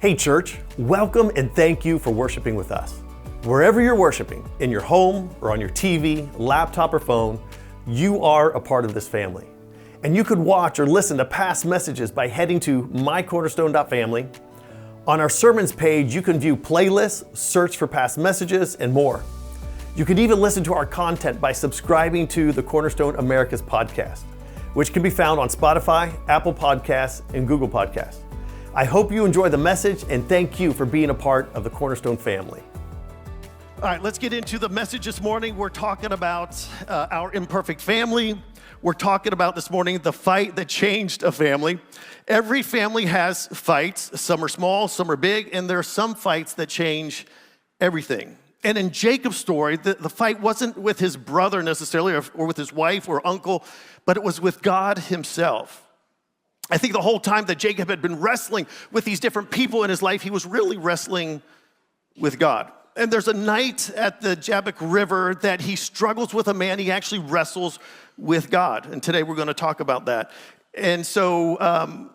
Hey church, welcome and thank you for worshiping with us. Wherever you're worshiping, in your home or on your TV, laptop or phone, you are a part of this family. And you could watch or listen to past messages by heading to mycornerstone.family. On our sermons page, you can view playlists, search for past messages, and more. You can even listen to our content by subscribing to the Cornerstone America's podcast, which can be found on Spotify, Apple Podcasts, and Google Podcasts. I hope you enjoy the message and thank you for being a part of the Cornerstone family. All right, let's get into the message this morning. We're talking about our imperfect family. We're talking about this morning the fight that changed a family. Every family has fights. Some are small, some are big, and there are some fights that change everything. And in Jacob's story, the fight wasn't with his brother necessarily or with his wife or uncle, but it was with God himself. I think the whole time that Jacob had been wrestling with these different people in his life, he was really wrestling with God. And there's a night at the Jabbok River that he struggles with a man. He actually wrestles with God. And today we're going to talk about that. And so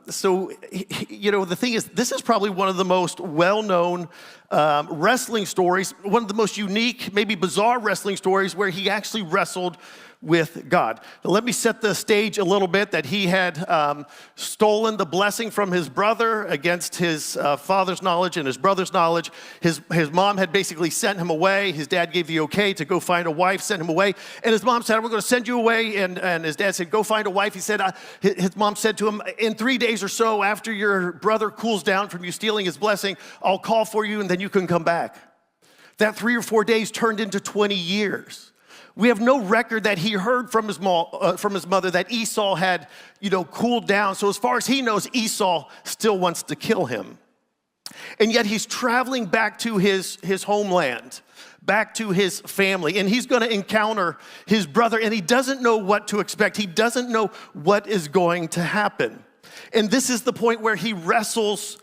the thing is, this is probably one of the most well-known wrestling stories, one of the most unique, maybe bizarre wrestling stories where he actually wrestled with God. Now, let me set the stage a little bit that he had stolen the blessing from his brother against his father's knowledge and his brother's knowledge. His mom had basically sent him away. His dad gave the okay to go find a wife, sent him away. And his mom said, we're going to send you away. And his dad said, go find a wife. He said, his mom said to him, in 3 days or so after your brother cools down from you stealing his blessing, I'll call for you and then you can come back. That 3 or 4 days turned into 20 years. We have no record that he heard from his mother that Esau had, cooled down. So as far as he knows, Esau still wants to kill him. And yet he's traveling back to his homeland, back to his family, and he's going to encounter his brother, and he doesn't know what to expect. He doesn't know what is going to happen. And this is the point where he wrestles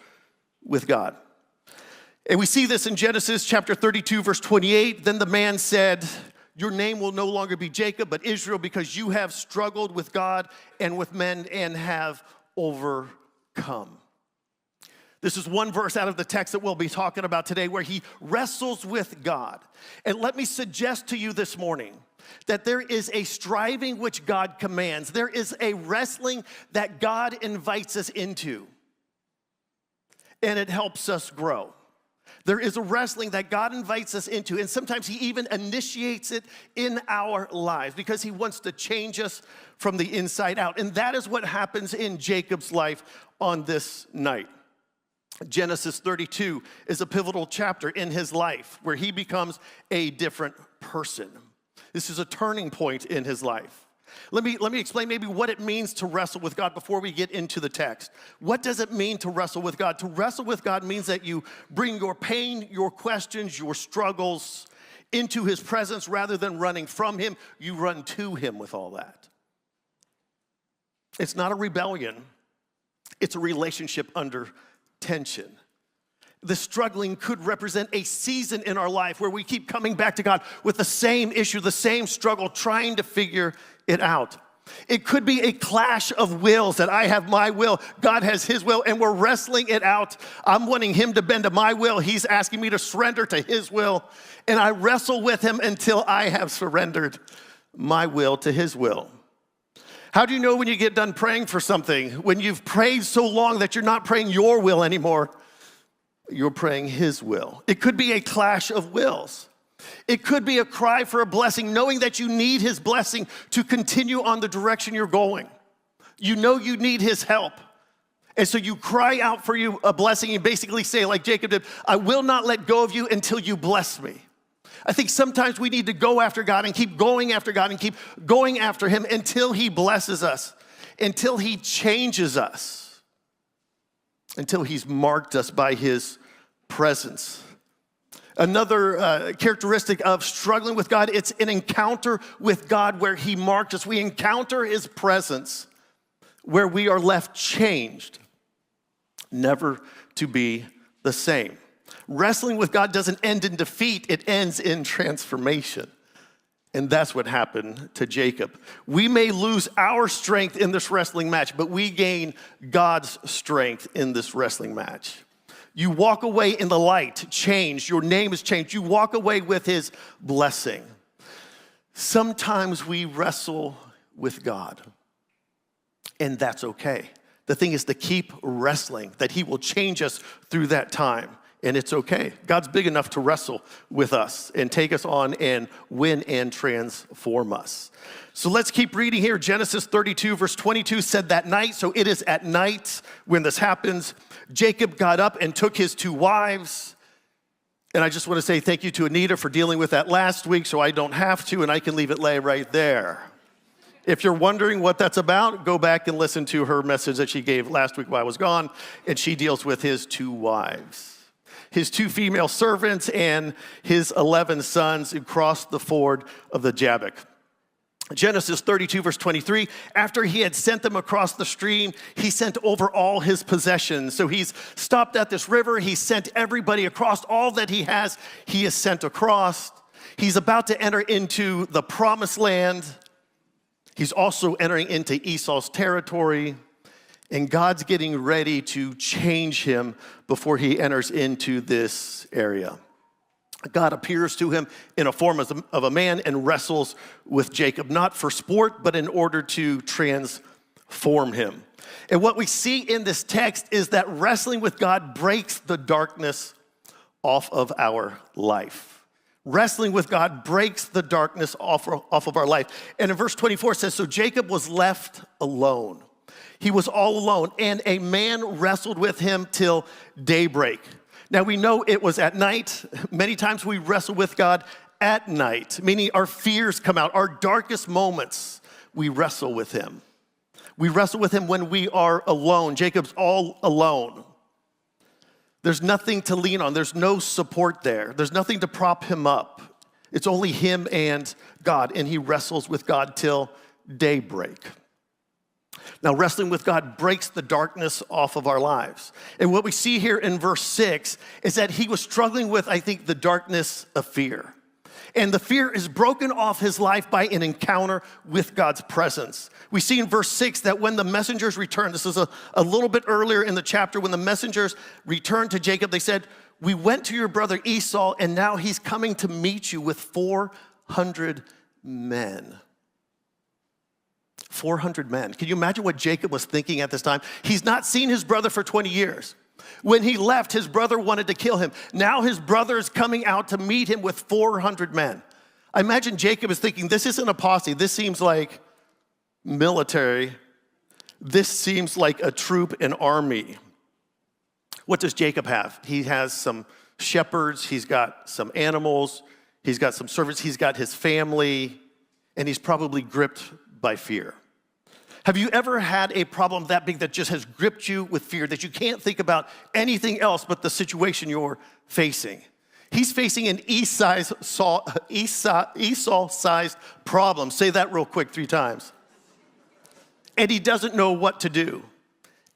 with God. And we see this in Genesis chapter 32, verse 28. Then the man said, your name will no longer be Jacob, but Israel, because you have struggled with God and with men and have overcome. This is one verse out of the text that we'll be talking about today where he wrestles with God. And let me suggest to you this morning that there is a striving which God commands. There is a wrestling that God invites us into, and it helps us grow. There is a wrestling that God invites us into, and sometimes he even initiates it in our lives because he wants to change us from the inside out. And that is what happens in Jacob's life on this night. Genesis 32 is a pivotal chapter in his life where he becomes a different person. This is a turning point in his life. Let me explain maybe what it means to wrestle with God before we get into the text. What does it mean to wrestle with God? To wrestle with God means that you bring your pain, your questions, your struggles into his presence rather than running from him. You run to him with all that. It's not a rebellion. It's a relationship under tension. The struggling could represent a season in our life where we keep coming back to God with the same issue, the same struggle, trying to figure it out. It could be a clash of wills that I have my will, God has his will, and we're wrestling it out. I'm wanting him to bend to my will. He's asking me to surrender to his will, and I wrestle with him until I have surrendered my will to his will. How do you know when you get done praying for something? When you've prayed so long that you're not praying your will anymore, you're praying his will. It could be a clash of wills. It could be a cry for a blessing, knowing that you need his blessing to continue on the direction you're going. You know you need his help. And so you cry out for you a blessing and basically say, like Jacob did, I will not let go of you until you bless me. I think sometimes we need to go after God and keep going after God and keep going after him until he blesses us, until he changes us, until he's marked us by his presence. Another characteristic of struggling with God, it's an encounter with God where he marked us. We encounter his presence where we are left changed, never to be the same. Wrestling with God doesn't end in defeat, it ends in transformation. And that's what happened to Jacob. We may lose our strength in this wrestling match, but we gain God's strength in this wrestling match. You walk away in the light, changed. Your name is changed. You walk away with his blessing. Sometimes we wrestle with God, and that's okay. The thing is to keep wrestling, that he will change us through that time, and it's okay. God's big enough to wrestle with us and take us on and win and transform us. So let's keep reading here. Genesis 32, verse 22 said that night, so it is at night when this happens, Jacob got up and took his 2 wives. And I just want to say thank you to Anita for dealing with that last week so I don't have to, and I can leave it lay right there. If you're wondering what that's about, go back and listen to her message that she gave last week while I was gone, and she deals with his 2 wives, his 2 female servants, and his 11 sons who crossed the ford of the Jabbok. Genesis 32, verse 23, after he had sent them across the stream, he sent over all his possessions. So he's stopped at this river. He sent everybody across. All that he has sent across. He's about to enter into the promised land. He's also entering into Esau's territory. And God's getting ready to change him before he enters into this area. God appears to him in a form of a man and wrestles with Jacob, not for sport, but in order to transform him. And what we see in this text is that wrestling with God breaks the darkness off of our life. Wrestling with God breaks the darkness off of our life. And in verse 24 it says, so Jacob was left alone. He was all alone, and a man wrestled with him till daybreak. Now, we know it was at night. Many times we wrestle with God at night, meaning our fears come out. Our darkest moments, we wrestle with him. We wrestle with him when we are alone. Jacob's all alone. There's nothing to lean on. There's no support there. There's nothing to prop him up. It's only him and God, and he wrestles with God till daybreak. Now, wrestling with God breaks the darkness off of our lives. And what we see here in verse 6 is that he was struggling with, I think, the darkness of fear. And the fear is broken off his life by an encounter with God's presence. We see in verse 6 that when the messengers returned, this is a little bit earlier in the chapter, when the messengers returned to Jacob, they said, we went to your brother Esau, and now he's coming to meet you with 400 men. 400 men. Can you imagine what Jacob was thinking at this time? He's not seen his brother for 20 years. When he left, his brother wanted to kill him. Now his brother is coming out to meet him with 400 men. I imagine Jacob is thinking, this isn't a posse. This seems like military. This seems like a troop, an army. What does Jacob have? He has some shepherds. He's got some animals. He's got some servants. He's got his family. And he's probably gripped by fear. Have you ever had a problem that big that just has gripped you with fear, that you can't think about anything else but the situation you're facing? He's facing an Esau-sized problem. Say that real quick 3 times. And he doesn't know what to do.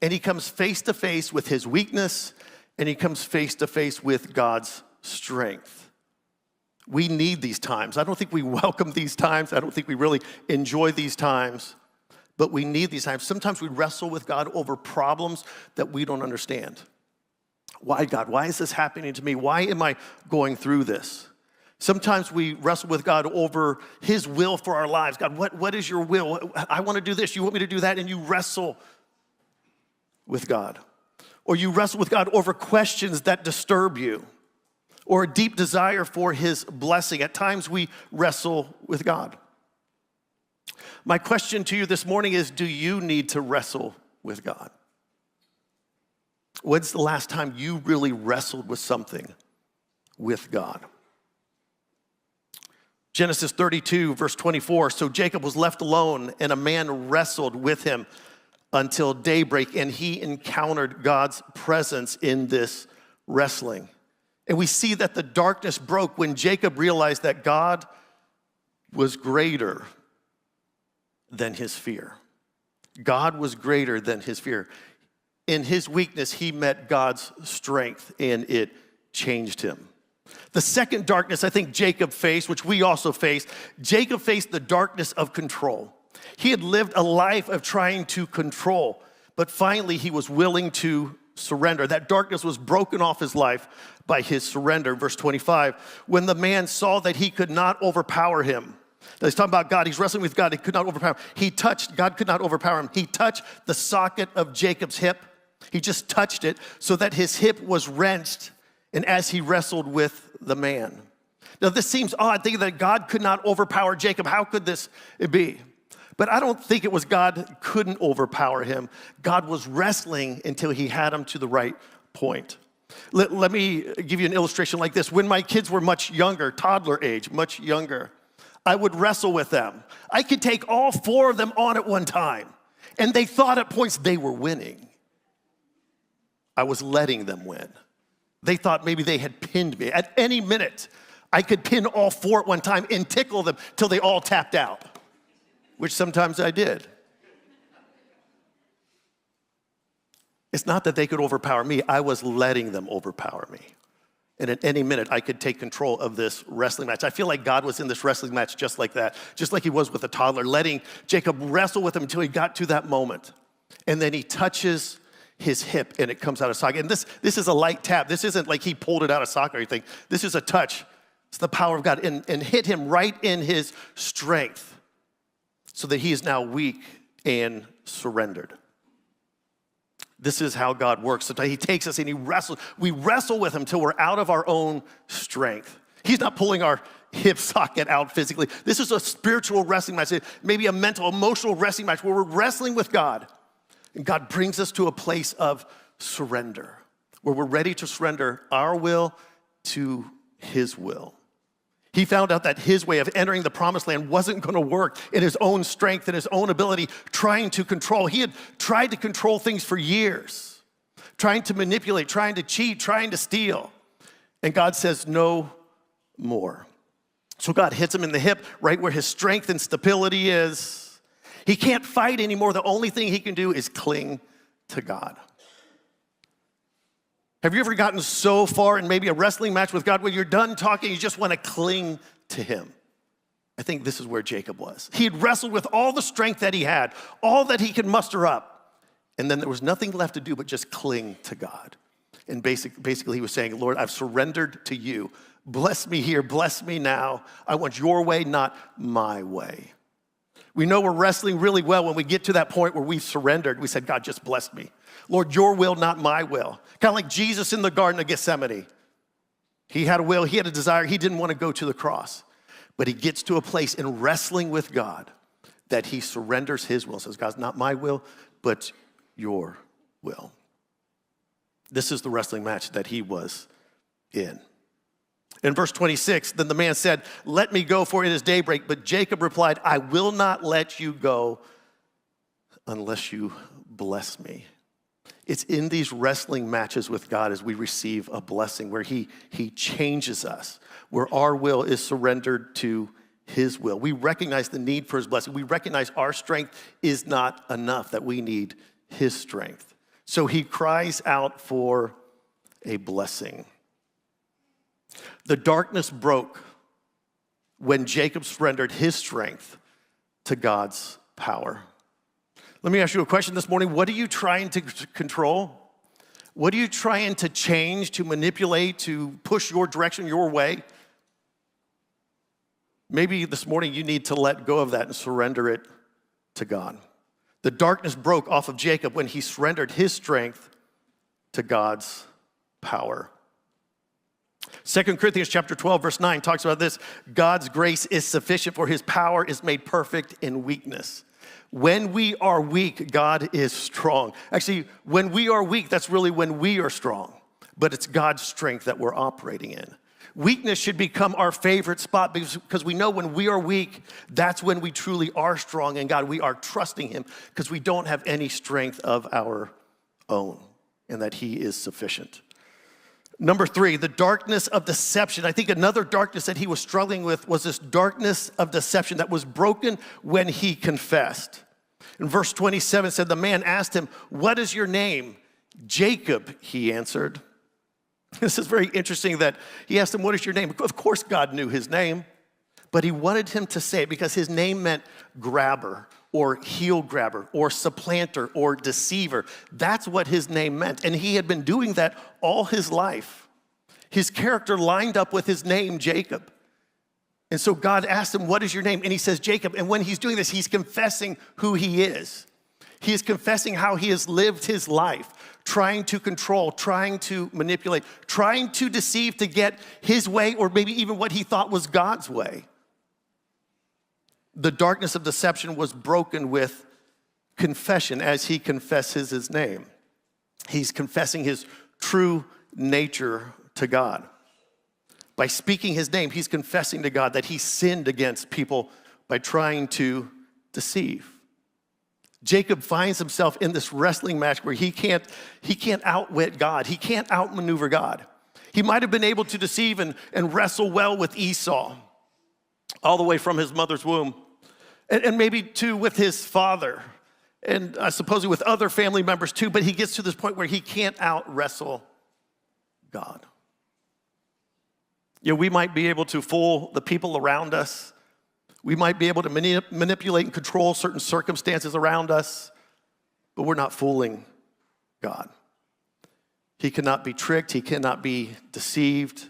And he comes face to face with his weakness, and he comes face to face with God's strength. We need these times. I don't think we welcome these times. I don't think we really enjoy these times. But we need these times. Sometimes we wrestle with God over problems that we don't understand. Why, God? Why is this happening to me? Why am I going through this? Sometimes we wrestle with God over his will for our lives. God, what is your will? I want to do this. You want me to do that? And you wrestle with God. Or you wrestle with God over questions that disturb you, or a deep desire for his blessing. At times we wrestle with God. My question to you this morning is, do you need to wrestle with God? When's the last time you really wrestled with something with God? Genesis 32, verse 24, so Jacob was left alone, and a man wrestled with him until daybreak, and he encountered God's presence in this wrestling. And we see that the darkness broke when Jacob realized that God was greater than his fear. God was greater than his fear. In his weakness, he met God's strength, and it changed him. The second darkness I think Jacob faced, which we also face, Jacob faced the darkness of control. He had lived a life of trying to control, but finally he was willing to surrender. That darkness was broken off his life by his surrender. Verse 25, when the man saw that he could not overpower him. Now he's talking about God. He's wrestling with God. He could not overpower him. God could not overpower him. He touched the socket of Jacob's hip. He just touched it so that his hip was wrenched, and as he wrestled with the man. Now this seems odd, thinking that God could not overpower Jacob. How could this be? But I don't think it was God couldn't overpower him. God was wrestling until he had him to the right point. Let me give you an illustration like this. When my kids were much younger, toddler age, much younger, I would wrestle with them. I could take all 4 of them on at one time, and they thought at points they were winning. I was letting them win. They thought maybe they had pinned me. At any minute, I could pin all 4 at one time and tickle them till they all tapped out, which sometimes I did. It's not that they could overpower me. I was letting them overpower me. And at any minute, I could take control of this wrestling match. I feel like God was in this wrestling match just like that, just like he was with a toddler, letting Jacob wrestle with him until he got to that moment. And then he touches his hip, and it comes out of socket. And this is a light tap. This isn't like he pulled it out of socket or anything. This is a touch. It's the power of God. And hit him right in his strength so that he is now weak and surrendered. This is how God works. Sometimes he takes us and he wrestles. We wrestle with him till we're out of our own strength. He's not pulling our hip socket out physically. This is a spiritual wrestling match, maybe a mental, emotional wrestling match where we're wrestling with God. And God brings us to a place of surrender, where we're ready to surrender our will to his will. He found out that his way of entering the promised land wasn't going to work in his own strength and his own ability, trying to control. He had tried to control things for years, trying to manipulate, trying to cheat, trying to steal. And God says, no more. So God hits him in the hip, right where his strength and stability is. He can't fight anymore. The only thing he can do is cling to God. Have you ever gotten so far in maybe a wrestling match with God where you're done talking, you just want to cling to him? I think this is where Jacob was. He had wrestled with all the strength that he had, all that he could muster up, and then there was nothing left to do but just cling to God. And basically he was saying, Lord, I've surrendered to you. Bless me here, bless me now. I want your way, not my way. We know we're wrestling really well when we get to that point where we've surrendered. We said, God, just bless me. Lord, your will, not my will. Kind of like Jesus in the Garden of Gethsemane. He had a will, he had a desire, he didn't want to go to the cross. But he gets to a place in wrestling with God that he surrenders his will. Says, God, not my will, but your will. This is the wrestling match that he was in. In verse 26, then the man said, let me go, for it is daybreak. But Jacob replied, I will not let you go unless you bless me. It's in these wrestling matches with God as we receive a blessing where he changes us, where our will is surrendered to his will. We recognize the need for his blessing. We recognize our strength is not enough, that we need his strength. So he cries out for a blessing. The darkness broke when Jacob surrendered his strength to God's power. Let me ask you a question this morning. What are you trying to control? What are you trying to change, to manipulate, to push your direction, your way? Maybe this morning you need to let go of that and surrender it to God. The darkness broke off of Jacob when he surrendered his strength to God's power. 2 Corinthians chapter 12, verse 9 talks about this. God's grace is sufficient, for his power is made perfect in weakness. When we are weak, God is strong. Actually, when we are weak, that's really when we are strong. But it's God's strength that we're operating in. Weakness should become our favorite spot because we know when we are weak, that's when we truly are strong in God. We are trusting him because we don't have any strength of our own, and that he is sufficient. Number 3, the darkness of deception. I think another darkness that he was struggling with was this darkness of deception that was broken when he confessed. In verse 27 said, the man asked him, what is your name? Jacob, he answered. This is very interesting that he asked him, what is your name? Of course God knew his name, but he wanted him to say it because his name meant grabber or heel grabber or supplanter or deceiver. That's what his name meant. And he had been doing that all his life. His character lined up with his name, Jacob. And so God asked him, what is your name? And he says, Jacob. And when he's doing this, he's confessing who he is. He is confessing how he has lived his life, trying to control, trying to manipulate, trying to deceive to get his way, or maybe even what he thought was God's way. The darkness of deception was broken with confession as he confesses his name. He's confessing his true nature to God. By speaking his name, he's confessing to God that he sinned against people by trying to deceive. Jacob finds himself in this wrestling match where he can't outwit God. He can't outmaneuver God. He might have been able to deceive and wrestle well with Esau all the way from his mother's womb. And maybe too with his father, and supposedly with other family members too, but he gets to this point where he can't out-wrestle God. You know, we might be able to fool the people around us. We might be able to manipulate and control certain circumstances around us, but we're not fooling God. He cannot be tricked, he cannot be deceived,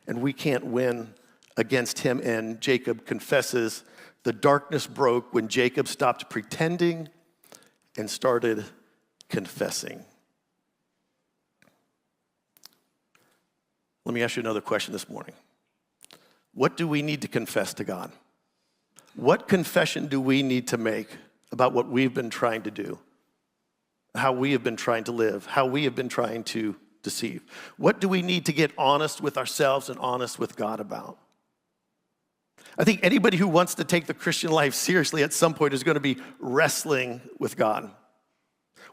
and we can't win against him. And Jacob confesses the darkness broke when Jacob stopped pretending and started confessing. Let me ask you another question this morning. What do we need to confess to God? What confession do we need to make about what we've been trying to do, how we have been trying to live, how we have been trying to deceive? What do we need to get honest with ourselves and honest with God about? I think anybody who wants to take the Christian life seriously at some point is going to be wrestling with God.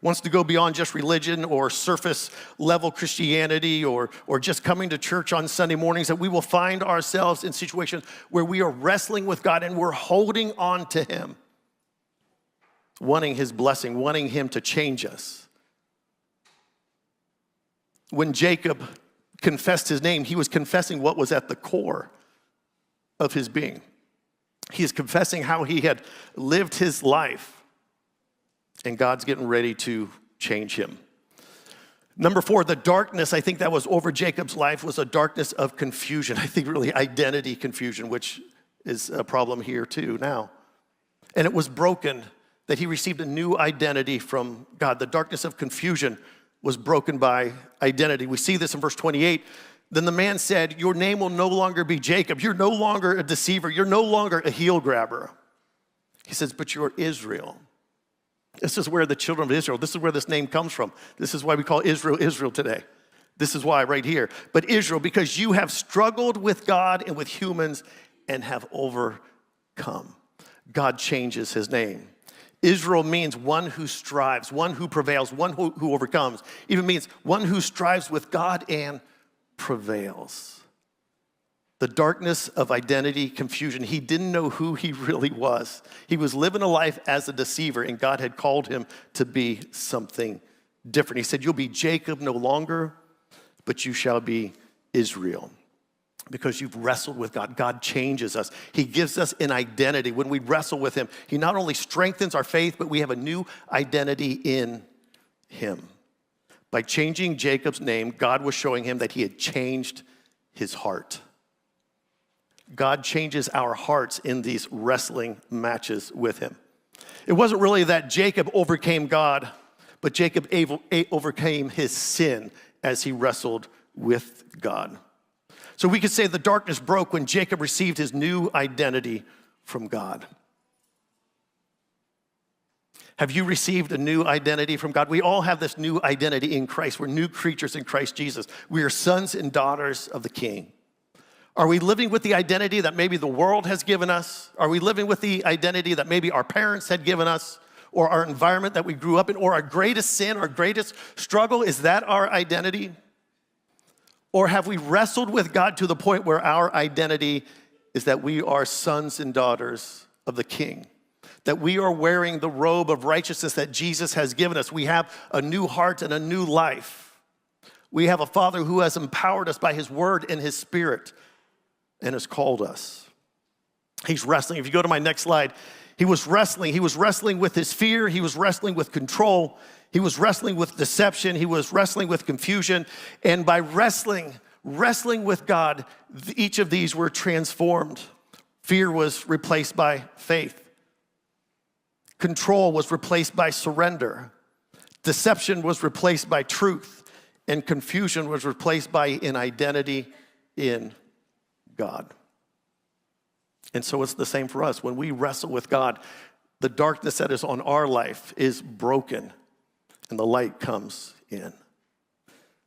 Wants to go beyond just religion or surface level Christianity or just coming to church on Sunday mornings, that we will find ourselves in situations where we are wrestling with God and we're holding on to him, wanting his blessing, wanting him to change us. When Jacob confessed his name, he was confessing what was at the core of his being. He is confessing how he had lived his life, and God's getting ready to change him. Number 4, the darkness, I think that was over Jacob's life, was a darkness of confusion. I think really identity confusion, which is a problem here too now. And it was broken, that he received a new identity from God. The darkness of confusion was broken by identity. We see this in verse 28. Then the man said, your name will no longer be Jacob. You're no longer a deceiver. You're no longer a heel grabber. He says, but you're Israel. This is where the children of Israel, this is where this name comes from. This is why we call Israel, Israel today. This is why right here. But Israel, because you have struggled with God and with humans and have overcome. God changes his name. Israel means one who strives, one who prevails, one who overcomes. Even means one who strives with God and prevails. The darkness of identity confusion. He didn't know who he really was. He was living a life as a deceiver, and God had called him to be something different. He said, you'll be Jacob no longer, but you shall be Israel. Because you've wrestled with God. God changes us. He gives us an identity. When we wrestle with him, he not only strengthens our faith, but we have a new identity in him. By changing Jacob's name, God was showing him that he had changed his heart. God changes our hearts in these wrestling matches with him. It wasn't really that Jacob overcame God, but Jacob overcame his sin as he wrestled with God. So we could say the darkness broke when Jacob received his new identity from God. Have you received a new identity from God? We all have this new identity in Christ. We're new creatures in Christ Jesus. We are sons and daughters of the King. Are we living with the identity that maybe the world has given us? Are we living with the identity that maybe our parents had given us, or our environment that we grew up in, or our greatest sin, our greatest struggle? Is that our identity? Or have we wrestled with God to the point where our identity is that we are sons and daughters of the King? That we are wearing the robe of righteousness that Jesus has given us. We have a new heart and a new life. We have a Father who has empowered us by his word and his spirit and has called us. He's wrestling. If you go to my next slide, He was wrestling. He was wrestling with his fear. He was wrestling with control. He was wrestling with deception. He was wrestling with confusion. And by wrestling with God, each of these were transformed. Fear was replaced by faith. Control was replaced by surrender. Deception was replaced by truth. And confusion was replaced by an identity in God. And so it's the same for us. When we wrestle with God, the darkness that is on our life is broken and the light comes in.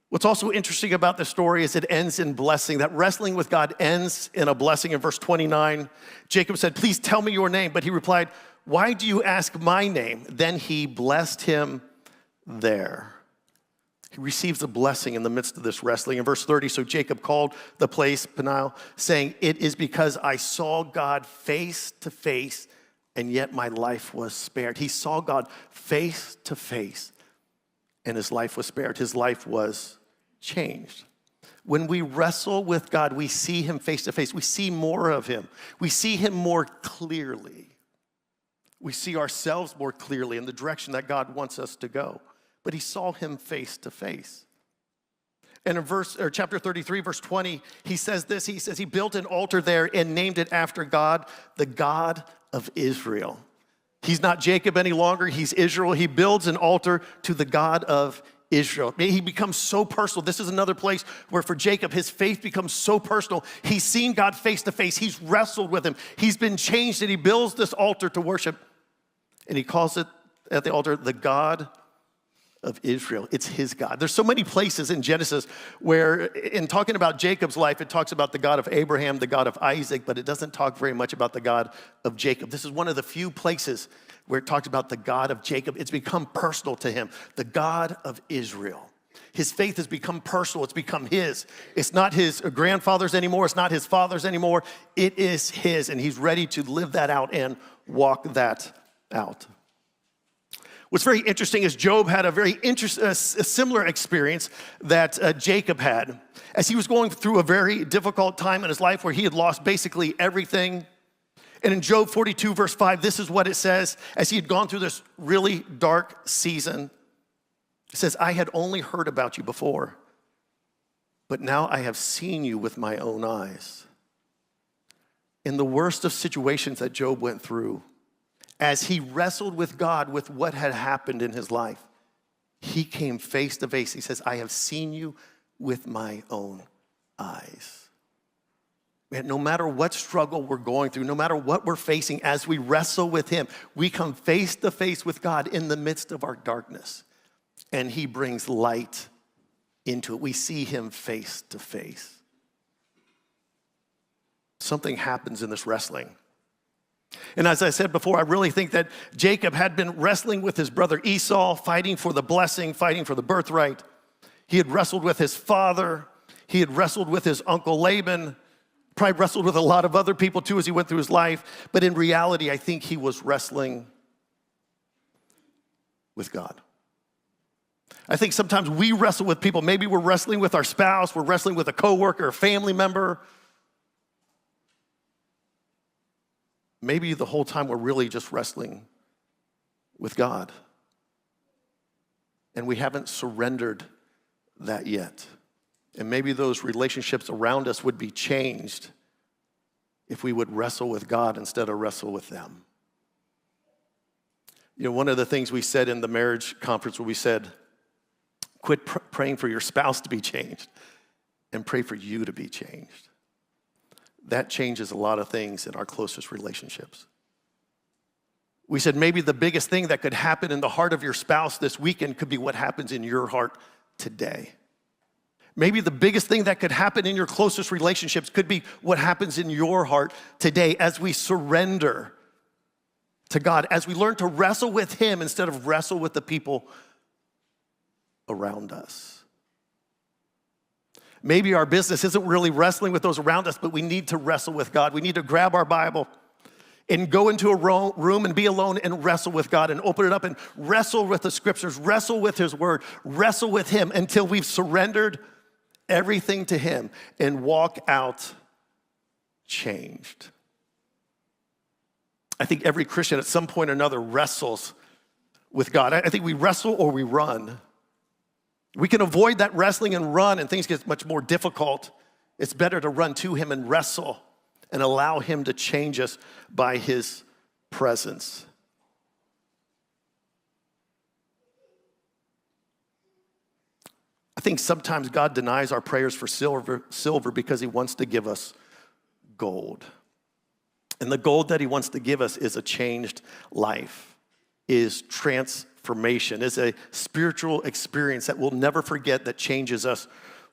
What's also interesting about this story is it ends in blessing. That wrestling with God ends in a blessing. In verse 29, Jacob said, "Please tell me your name." But he replied, "Why do you ask my name?" Then he blessed him there. He receives a blessing in the midst of this wrestling. In verse 30, so Jacob called the place Peniel, saying, "It is because I saw God face to face, and yet my life was spared." He saw God face to face, and his life was spared. His life was changed. When we wrestle with God, we see him face to face. We see more of him. We see him more clearly. We see ourselves more clearly in the direction that God wants us to go. But he saw him face to face. And in chapter 33, verse 20, he says this. He says he built an altar there and named it after God, the God of Israel. He's not Jacob any longer. He's Israel. He builds an altar to the God of Israel. He becomes so personal. This is another place where for Jacob, his faith becomes so personal. He's seen God face to face. He's wrestled with him. He's been changed, and he builds this altar to worship. And he calls it at the altar the God of Israel. It's his God. There's so many places in Genesis where in talking about Jacob's life, it talks about the God of Abraham, the God of Isaac, but it doesn't talk very much about the God of Jacob. This is one of the few places where it talks about the God of Jacob. It's become personal to him, the God of Israel. His faith has become personal. It's become his. It's not his grandfather's anymore. It's not his father's anymore. It is his, and he's ready to live that out and walk that out. What's very interesting is Job had a similar experience that Jacob had as he was going through a very difficult time in his life where he had lost basically everything. And in Job 42, verse 5, this is what it says as he had gone through this really dark season. It says, "I had only heard about you before, but now I have seen you with my own eyes." In the worst of situations that Job went through, as he wrestled with God with what had happened in his life, he came face to face. He says, "I have seen you with my own eyes." Man, no matter what struggle we're going through, no matter what we're facing, as we wrestle with him, we come face to face with God in the midst of our darkness, and he brings light into it. We see him face to face. Something happens in this wrestling. And as I said before, I really think that Jacob had been wrestling with his brother Esau, fighting for the blessing, fighting for the birthright. He had wrestled with his father. He had wrestled with his uncle Laban, probably wrestled with a lot of other people too as he went through his life. But in reality, I think he was wrestling with God. I think sometimes we wrestle with people. Maybe we're wrestling with our spouse. We're wrestling with a coworker, a family member. Maybe the whole time we're really just wrestling with God. And we haven't surrendered that yet. And maybe those relationships around us would be changed if we would wrestle with God instead of wrestle with them. You know, one of the things we said in the marriage conference where we said, quit praying for your spouse to be changed and pray for you to be changed. That changes a lot of things in our closest relationships. We said maybe the biggest thing that could happen in the heart of your spouse this weekend could be what happens in your heart today. Maybe the biggest thing that could happen in your closest relationships could be what happens in your heart today as we surrender to God, as we learn to wrestle with him instead of wrestle with the people around us. Maybe our business isn't really wrestling with those around us, but we need to wrestle with God. We need to grab our Bible and go into a room and be alone and wrestle with God and open it up and wrestle with the scriptures, wrestle with his word, wrestle with him until we've surrendered everything to him and walk out changed. I think every Christian at some point or another wrestles with God. I think we wrestle or we run. We can avoid that wrestling and run, and things get much more difficult. It's better to run to him and wrestle and allow him to change us by his presence. I think sometimes God denies our prayers for silver because he wants to give us gold. And the gold that he wants to give us is a changed life, is transformation, is a spiritual experience that we'll never forget, that changes us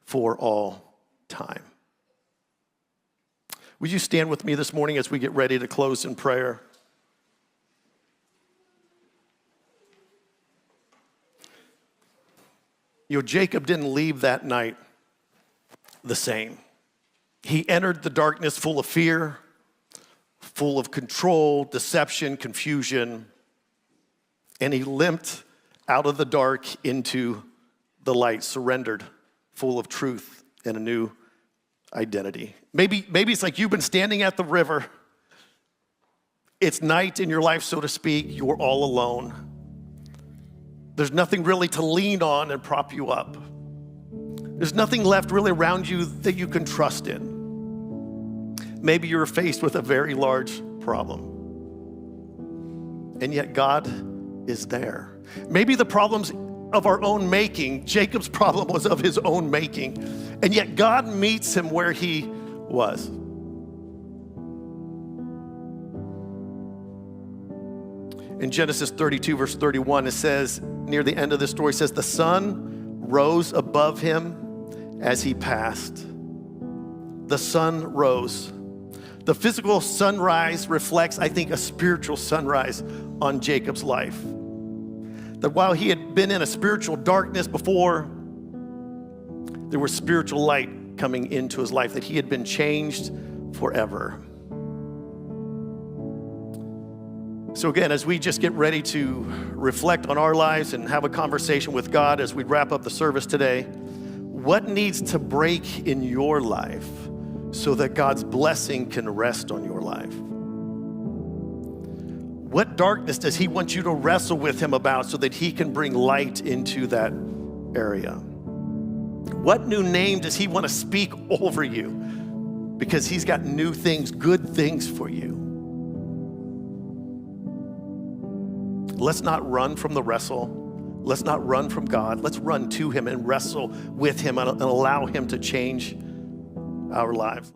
for all time. Would you stand with me this morning as we get ready to close in prayer? You know, Jacob didn't leave that night the same. He entered the darkness full of fear, full of control, deception, confusion, and he limped out of the dark into the light, surrendered, full of truth and a new identity. Maybe it's like you've been standing at the river. It's night in your life, so to speak. You're all alone. There's nothing really to lean on and prop you up. There's nothing left really around you that you can trust in. Maybe you're faced with a very large problem, and yet God is there. Maybe the problem's of our own making. Jacob's problem was of his own making, and yet God meets him where he was. In Genesis 32, verse 31, it says, near the end of the story, it says, the sun rose above him as he passed. The sun rose. The physical sunrise reflects, I think, a spiritual sunrise on Jacob's life. That while he had been in a spiritual darkness before, there was spiritual light coming into his life, that he had been changed forever. So again, as we just get ready to reflect on our lives and have a conversation with God as we wrap up the service today, what needs to break in your life so that God's blessing can rest on your life? What darkness does he want you to wrestle with him about so that he can bring light into that area? What new name does he want to speak over you? Because he's got new things, good things for you. Let's not run from the wrestle. Let's not run from God. Let's run to him and wrestle with him and allow him to change our lives.